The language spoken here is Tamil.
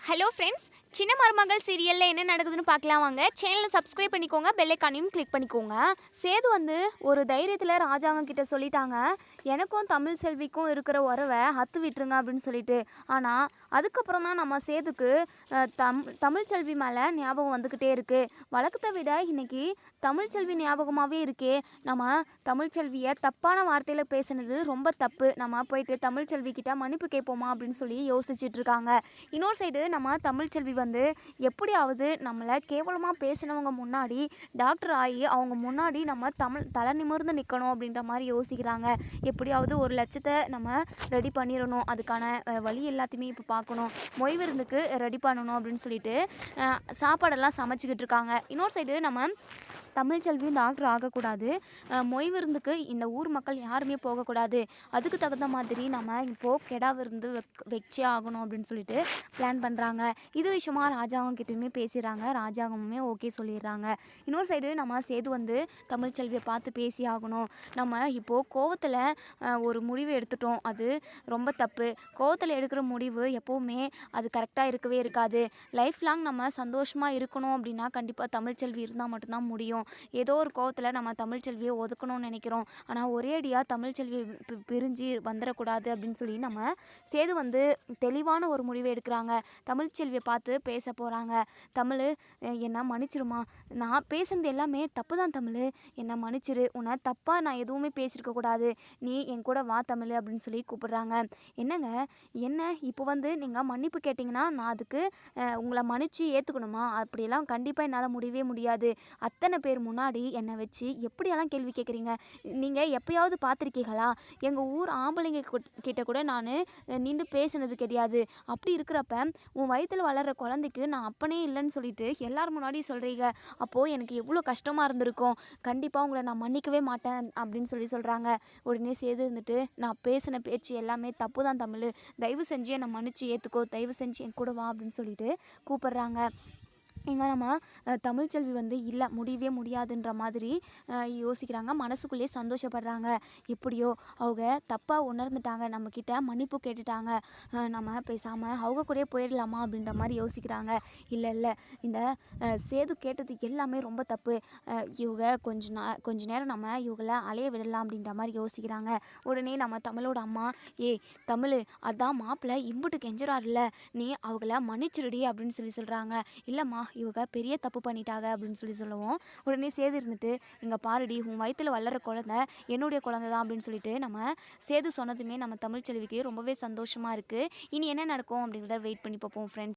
ஹலோ ஃப்ரெண்ட்ஸ், சின்ன மருமகள் சீரியலில் என்ன நடக்குதுன்னு பார்க்கலாம் வாங்க. சேனலை சப்ஸ்கிரைப் பண்ணிக்கோங்க, பெல் ஐக்கானையும் கிளிக் பண்ணிக்கோங்க. சேது ஒரு தைரியத்தில் ராஜாங்க கிட்ட சொல்லிட்டாங்க, எனக்கும் தமிழ் செல்விக்கும் இருக்கிற உறவை அத்து விட்டுருங்க அப்படின்னு சொல்லிட்டு. ஆனால் அதுக்கப்புறம் தான் நம்ம சேதுக்கு தமிழ் செல்வி மேலே ஞாபகம் வந்துக்கிட்டே இருக்குது. வழக்கத்தை விட இன்னைக்கு தமிழ் செல்வி ஞாபகமாகவே இருக்கே. நம்ம தமிழ் செல்வியை தப்பான வார்த்தையில் பேசுனது ரொம்ப தப்பு. நம்ம போயிட்டு தமிழ் செல்வி கிட்ட மன்னிப்பு கேட்போமா அப்படின்னு சொல்லி யோசிச்சுட்டு இருக்காங்க. இன்னொரு சைடு நம்ம தமிழ்ச்செல்வி எப்படியாவது நம்மளை கேவலமாக பேசினவங்க முன்னாடி டாக்டர் ஆகி அவங்க முன்னாடி நம்ம தலை நிமிர்ந்து நிற்கணும் அப்படின்ற மாதிரி யோசிக்கிறாங்க. எப்படியாவது 1,00,000 நம்ம ரெடி பண்ணிடணும், அதுக்கான வழி எல்லாத்தையுமே இப்போ பார்க்கணும், மொய் விருந்துக்கு ரெடி பண்ணணும் அப்படின்னு சொல்லிட்டு சாப்பாடெல்லாம் சமைச்சிக்கிட்டு இருக்காங்க. இன்னொரு சைடு நம்ம தமிழ்ச்செல்வி டாக்டர் ஆகக்கூடாது, மொய் விருந்துக்கு இந்த ஊர் மக்கள் யாருமே போகக்கூடாது, அதுக்கு தகுந்த மாதிரி நம்ம இப்போது கெடா விருந்து வச்சே ஆகணும் அப்படின்னு சொல்லிட்டு பிளான் பண்ணுறாங்க. இது விஷயமா ராஜாங்கம் கிட்டேயுமே பேசுகிறாங்க. ராஜாங்கமுமே ஓகே சொல்லிடுறாங்க. இன்னொரு சைடு நம்ம சேது தமிழ்ச்செல்வியை பார்த்து பேசி ஆகணும். நம்ம இப்போது கோவத்தில் ஒரு முடிவு எடுத்துட்டோம், அது ரொம்ப தப்பு. கோவத்தில் எடுக்கிற முடிவு எப்போவுமே அது கரெக்டாக இருக்கவே இருக்காது. லைஃப் லாங் நம்ம சந்தோஷமாக இருக்கணும் அப்படின்னா கண்டிப்பாக தமிழ்ச்செல்வி இருந்தால் மட்டும்தான் முடியும். ஏதோ ஒரு கோவத்தில் நம்ம தமிழ்ச்செல்வியை ஒதுக்கணும்னு நினைக்கிறோம், ஆனால் ஒரே அடியாக தமிழ்ச்செல்வியை பிரிஞ்சு வந்துடக்கூடாது அப்படின்னு சொல்லி நம்ம சேது தெளிவான ஒரு முடிவை எடுக்கிறாங்க. தமிழ்ச்செல்வியை பார்த்து பேச போகிறாங்க. தமிழ், என்னை மன்னிச்சிருமா, நான் பேசுனது எல்லாமே தப்பு தான். தமிழ், என்னை மன்னிச்சிரு, உன்னை தப்பாக நான் எதுவுமே பேசியிருக்கக்கூடாது, நீ என் கூட வா தமிழ் அப்படின்னு சொல்லி கூப்பிடுறாங்க. என்னங்க, என்ன இப்போ நீங்கள் மன்னிப்பு கேட்டிங்கன்னா நான் அதுக்கு உங்களை மன்னிச்சு ஏற்றுக்கணுமா? அப்படியெல்லாம் கண்டிப்பாக என்னால் முடியவே முடியாது. அத்தனை பேர் முன்னாடி என்னை வச்சு எப்படியெல்லாம் கேள்வி கேட்குறீங்க? நீங்கள் எப்போயாவது பார்த்துருக்கீங்களா? எங்கள் ஊர் ஆம்பளைங்க கிட்ட கூட நான் நின்று பேசுனது கிடையாது. அப்படி இருக்கிறப்ப உன் வயிற்றில் வளர்கிற குழந்தைக்கு நான் அப்பனே இல்லைன்னு சொல்லிட்டு எல்லார் முன்னாடி சொல்கிறீங்க. அப்போது எனக்கு எவ்வளோ கஷ்டமாக இருந்திருக்கும். கண்டிப்பாக உங்களை நான் மன்னிக்கவே மாட்டேன் அப்படின்னு சொல்கிறாங்க. உடனே சேது நான் பேசின பேச்சு எல்லாமே தப்பு தான் தமிழ், தயவு செஞ்சு என்னை மன்னிச்சு ஏற்றுக்கோ, தயவு செஞ்சு என் கூட வா அப்படின்னு சொல்லிட்டு கூப்பிட்றாங்க. எங்கே நம்ம தமிழ்ச்செல்வி இல்லை, முடியவே முடியாதுன்ற மாதிரி யோசிக்கிறாங்க. மனசுக்குள்ளேயே சந்தோஷப்படுறாங்க. எப்படியோ அவங்க தப்பாக உணர்ந்துட்டாங்க, நம்மக்கிட்ட மன்னிப்பு கேட்டுட்டாங்க, நம்ம பேசாமல் அவங்க கூடயே போயிடலாமா அப்படின்ற மாதிரி யோசிக்கிறாங்க. இல்லை, இந்த சேது கேட்டது எல்லாமே ரொம்ப தப்பு. இவங்க கொஞ்ச நேரம் நம்ம இவங்களை அலைய விடலாம் அப்படின்ற மாதிரி யோசிக்கிறாங்க. உடனே நம்ம தமிழோட அம்மா, தமிழ், அதான் மாப்பிள்ளை இம்புட்டு கெஞ்சுறாருல்ல, நீ அவங்கள மன்னிச்சிருடி அப்படின்னு சொல்கிறாங்க. இல்லைம்மா, இவங்க பெரிய தப்பு பண்ணிட்டாங்க அப்படின்னு சொல்லுவோம். உடனே சேது இங்கே பாருடி, உன் வயிற்றில் வளர்கிற குழந்தை என்னுடைய குழந்தை தான் அப்படின்னு சொல்லிட்டு நம்ம சேது சொன்னதுமே நம்ம தமிழ்ச்செல்விக்கு ரொம்பவே சந்தோஷமாக இருக்குது. இனி என்ன நடக்கும் அப்படிங்கிறத வெயிட் பண்ணி பார்ப்போம் ஃப்ரெண்ட்ஸ்.